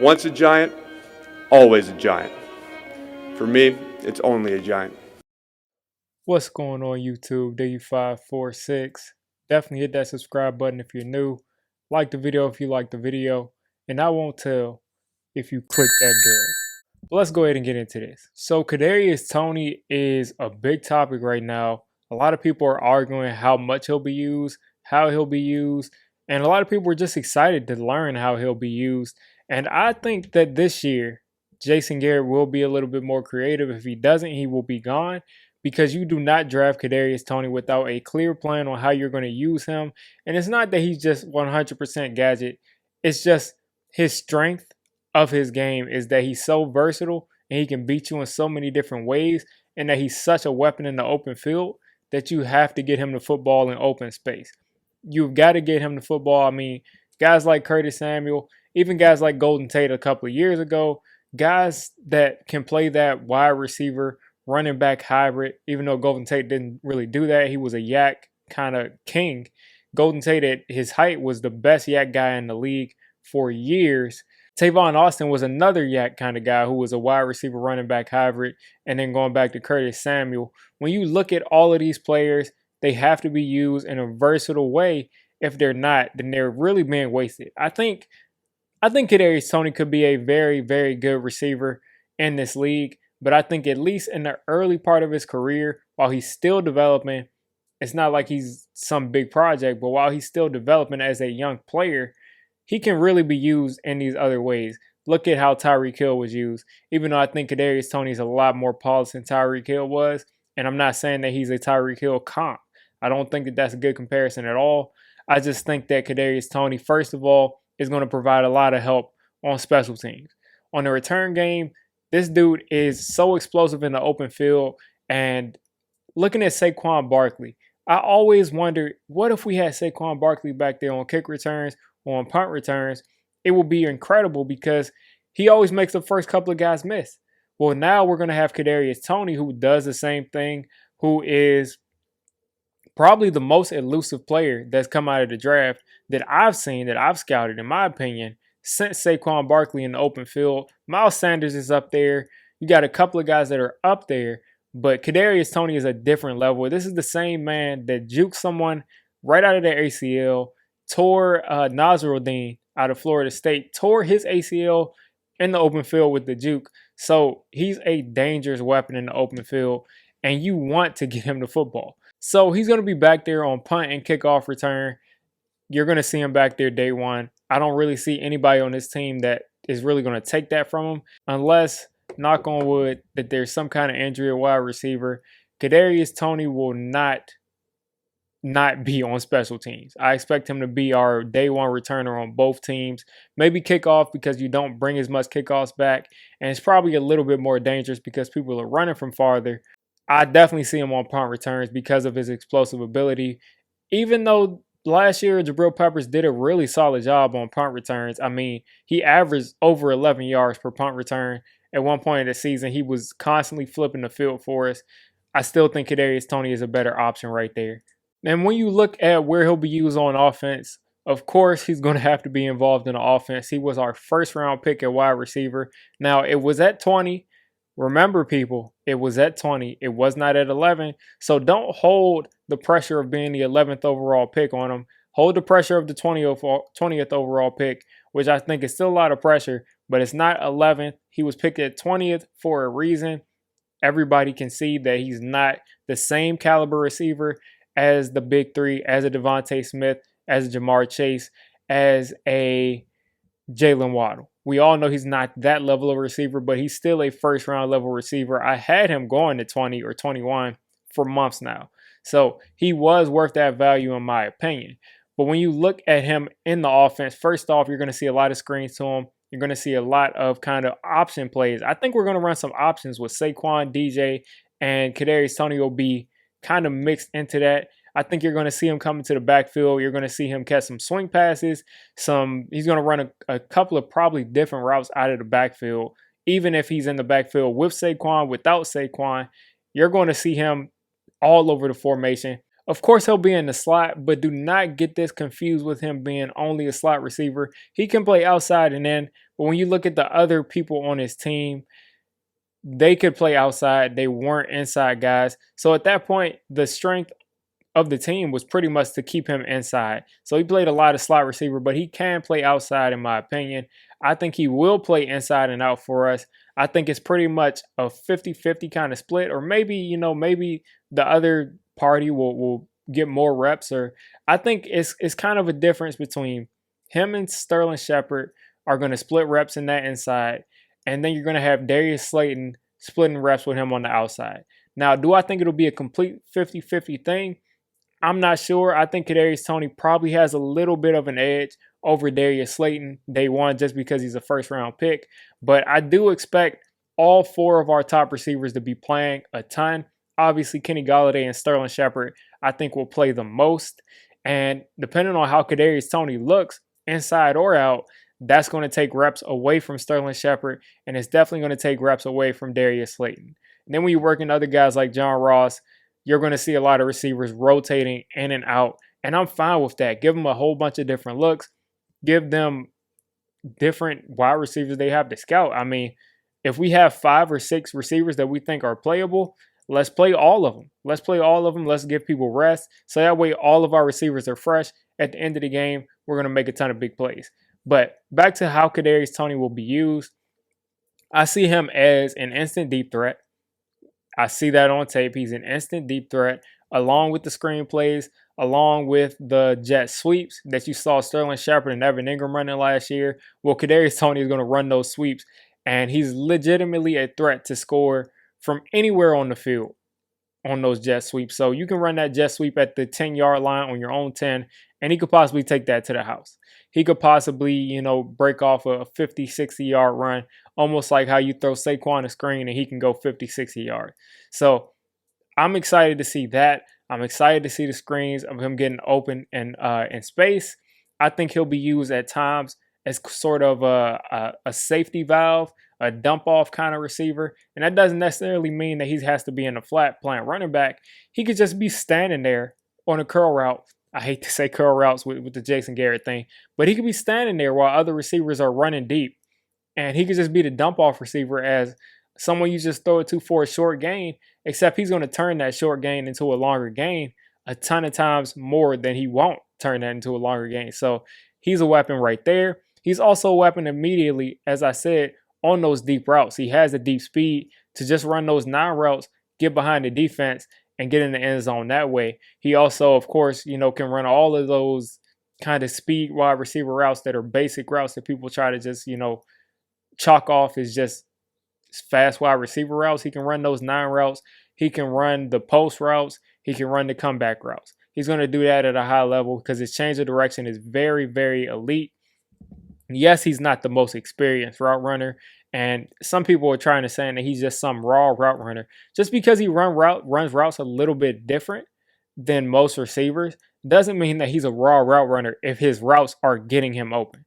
Once a giant, always a giant. For me, it's only a giant. What's going on YouTube? W546. Definitely hit that subscribe button if you're new. Like the video if you like the video. And I won't tell if you click that bell. But let's go ahead and get into this. So Kadarius Toney is a big topic right now. A lot of people are arguing how much he'll be used, how he'll be used. And a lot of people are just excited to learn how he'll be used. And I think that this year, Jason Garrett will be a little bit more creative. If he doesn't, he will be gone, because you do not draft Kadarius Toney without a clear plan on how you're going to use him. And it's not that he's just 100% gadget. It's just his strength of his game is that he's so versatile and he can beat you in so many different ways, and that he's such a weapon in the open field that you have to get him the football in open space. You've got to get him the football. I mean, guys like Curtis Samuel, even guys like Golden Tate a couple of years ago, guys that can play that wide receiver, running back hybrid, even though Golden Tate didn't really do that. He was a yak kind of king. Golden Tate at his height was the best yak guy in the league for years. Tavon Austin was another yak kind of guy who was a wide receiver running back hybrid. And then going back to Curtis Samuel, when you look at all of these players, they have to be used in a versatile way. If they're not, then they're really being wasted. I think Kadarius Toney could be a very, very good receiver in this league. But I think at least in the early part of his career, while he's still developing, it's not like he's some big project, but while he's still developing as a young player, he can really be used in these other ways. Look at how Tyreek Hill was used. Even though I think Kadarius Toney is a lot more polished than Tyreek Hill was, and I'm not saying that he's a Tyreek Hill comp. I don't think that that's a good comparison at all. I just think that Kadarius Toney, first of all, is going to provide a lot of help on special teams. On the return game, this dude is so explosive in the open field. And looking at Saquon Barkley, I always wondered, what if we had Saquon Barkley back there on kick returns or on punt returns? It would be incredible because he always makes the first couple of guys miss. Well, now we're going to have Kadarius Toney, who does the same thing, who is probably the most elusive player that's come out of the draft that I've seen, that I've scouted, in my opinion, since Saquon Barkley in the open field. Miles Sanders is up there. You got a couple of guys that are up there, but Kadarius Toney is a different level. This is the same man that juked someone right out of their ACL, tore Nasruddin out of Florida State, tore his ACL in the open field with the juke. So he's a dangerous weapon in the open field, and you want to get him the football. So he's going to be back there on punt and kickoff return. You're going to see him back there day one. I don't really see anybody on this team that is really going to take that from him, unless, knock on wood, that there's some kind of injury at wide receiver. Kadarius Toney will not be on special teams. I expect him to be our day one returner on both teams. Maybe kickoff, because you don't bring as much kickoffs back, and it's probably a little bit more dangerous because people are running from farther. I definitely see him on punt returns because of his explosive ability. Even though last year Jabril Peppers did a really solid job on punt returns. I mean, he averaged over 11 yards per punt return. At one point in the season, he was constantly flipping the field for us. I still think Kadarius Toney is a better option right there. And when you look at where he'll be used on offense, of course, he's going to have to be involved in the offense. He was our first round pick at wide receiver. Now, it was at 20. Remember, people, it was at 20. It was not at 11. So don't hold the pressure of being the 11th overall pick on him. Hold the pressure of the 20th overall pick, which I think is still a lot of pressure, but it's not 11th. He was picked at 20th for a reason. Everybody can see that he's not the same caliber receiver as the big three, as a Devontae Smith, as a Jamar Chase, as a Jalen Waddle. We all know he's not that level of receiver, but he's still a first-round level receiver. I had him going to 20 or 21 for months now. So he was worth that value in my opinion. But when you look at him in the offense, first off, you're going to see a lot of screens to him. You're going to see a lot of kind of option plays. I think we're going to run some options with Saquon, DJ, and Kadarius Toney will be kind of mixed into that. I think you're going to see him come into the backfield. You're going to see him catch some swing passes. He's going to run a couple of probably different routes out of the backfield. Even if he's in the backfield with Saquon, without Saquon, you're going to see him all over the formation. Of course, he'll be in the slot, but do not get this confused with him being only a slot receiver. He can play outside and in, But when you look at the other people on his team, they could play outside. They weren't inside guys. So at that point, the strength of the team was pretty much to keep him inside. So he played a lot of slot receiver, but he can play outside in my opinion. I think he will play inside and out for us. I think it's pretty much a 50-50 kind of split, or maybe, maybe the other party will get more reps, or I think it's kind of a difference between him and Sterling Shepard are going to split reps in that inside, and then you're going to have Darius Slayton splitting reps with him on the outside. Now, do I think it'll be a complete 50-50 thing? I'm not sure. I think Kadarius Toney probably has a little bit of an edge over Darius Slayton day one just because he's a first-round pick. But I do expect all four of our top receivers to be playing a ton. Obviously, Kenny Golladay and Sterling Shepard, I think, will play the most. And depending on how Kadarius Toney looks, inside or out, that's going to take reps away from Sterling Shepard, and it's definitely going to take reps away from Darius Slayton. And then when you work in other guys like John Ross, you're going to see a lot of receivers rotating in and out, and I'm fine with that. Give them a whole bunch of different looks. Give them different wide receivers they have to scout. I mean, if we have 5 or 6 receivers that we think are playable, let's play all of them. Let's play all of them. Let's give people rest. So that way all of our receivers are fresh. At the end of the game, we're going to make a ton of big plays. But back to how Kadarius Toney will be used. I see him as an instant deep threat. I see that on tape. He's an instant deep threat, along with the screen plays, along with the jet sweeps that you saw Sterling Shepard and Evan Ingram running last year. Well, Kadarius Toney is going to run those sweeps, and he's legitimately a threat to score from anywhere on the field on those jet sweeps. So you can run that jet sweep at the 10-yard line on your own 10, and he could possibly take that to the house. He could possibly, break off a 50, 60-yard run, almost like how you throw Saquon a screen and he can go 50, 60 yards. So I'm excited to see that. I'm excited to see the screens of him getting open and in space. I think he'll be used at times as sort of a safety valve, a dump-off kind of receiver. And that doesn't necessarily mean that he has to be in the flat playing running back. He could just be standing there on a curl route. I hate to say curl routes with the Jason Garrett thing, but he could be standing there while other receivers are running deep. And he could just be the dump-off receiver as someone you just throw it to for a short gain, except he's going to turn that short gain into a longer gain a ton of times more than he won't turn that into a longer gain. So he's a weapon right there. He's also a weapon immediately, as I said, on those deep routes. He has the deep speed to just run those 9 routes, get behind the defense, and get in the end zone that way. He also, of course, can run all of those kind of speed wide receiver routes that are basic routes that people try to just, chalk off as just fast wide receiver routes. He can run those 9 routes. He can run the post routes. He can run the comeback routes. He's going to do that at a high level because his change of direction is very, very elite. Yes, he's not the most experienced route runner, and some people are trying to say that he's just some raw route runner. Just because he runs routes a little bit different than most receivers doesn't mean that he's a raw route runner if his routes are getting him open.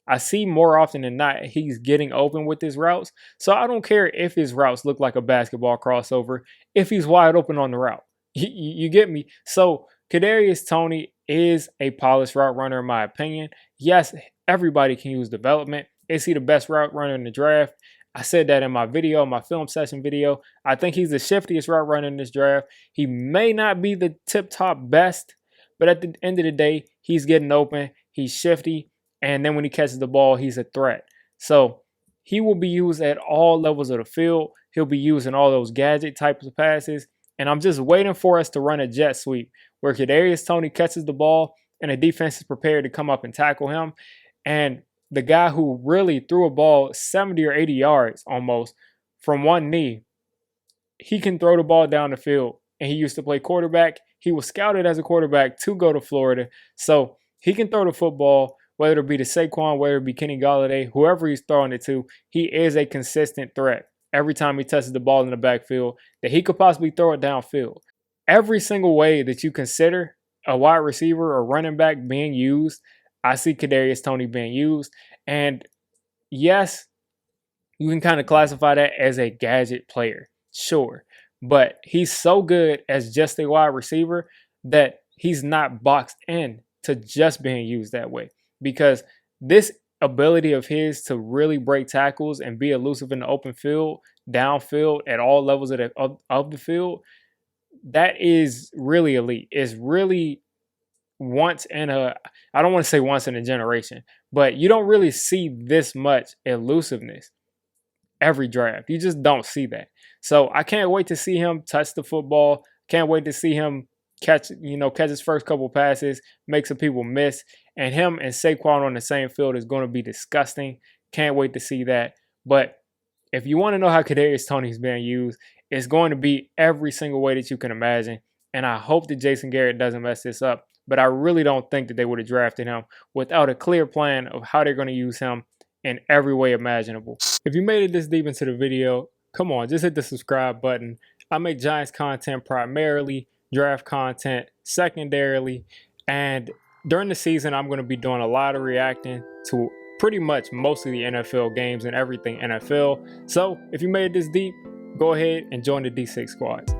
I see more often than not he's getting open with his routes, so I don't care if his routes look like a basketball crossover if he's wide open on the route. You get me? So Kadarius Toney is a polished route runner in my opinion. Yes, everybody can use development. Is he the best route runner in the draft? I said that in my video, my film session video. I think he's the shiftiest route runner in this draft. He may not be the tip-top best, but at the end of the day, he's getting open. He's shifty. And then when he catches the ball, he's a threat. So he will be used at all levels of the field. He'll be used in all those gadget types of passes. And I'm just waiting for us to run a jet sweep where Kadarius Toney catches the ball and the defense is prepared to come up and tackle him. And the guy who really threw a ball 70 or 80 yards almost from one knee, he can throw the ball down the field. And he used to play quarterback. He was scouted as a quarterback to go to Florida. So he can throw the football, whether it be to Saquon, whether it be Kenny Golladay, whoever he's throwing it to. He is a consistent threat every time he touches the ball in the backfield that he could possibly throw it downfield. Every single way that you consider a wide receiver or running back being used, I see Kadarius Toney being used. And yes, you can kind of classify that as a gadget player. Sure. But he's so good as just a wide receiver that he's not boxed in to just being used that way. Because this ability of his to really break tackles and be elusive in the open field, downfield, at all levels of the field, that is really elite. It's really once in a, I don't want to say once in a generation, but you don't really see this much elusiveness every draft. You just don't see that. So I can't wait to see him touch the football. Can't wait to see him catch his first couple passes, make some people miss. And him and Saquon on the same field is going to be disgusting. Can't wait to see that. But if you want to know how Kadarius Toney is being used, it's going to be every single way that you can imagine. And I hope that Jason Garrett doesn't mess this up. But I really don't think that they would have drafted him without a clear plan of how they're going to use him in every way imaginable. If you made it this deep into the video, come on, just hit the subscribe button. I make Giants content primarily, draft content secondarily, and during the season, I'm going to be doing a lot of reacting to pretty much most of the NFL games and everything NFL. So if you made it this deep, go ahead and join the D6 squad.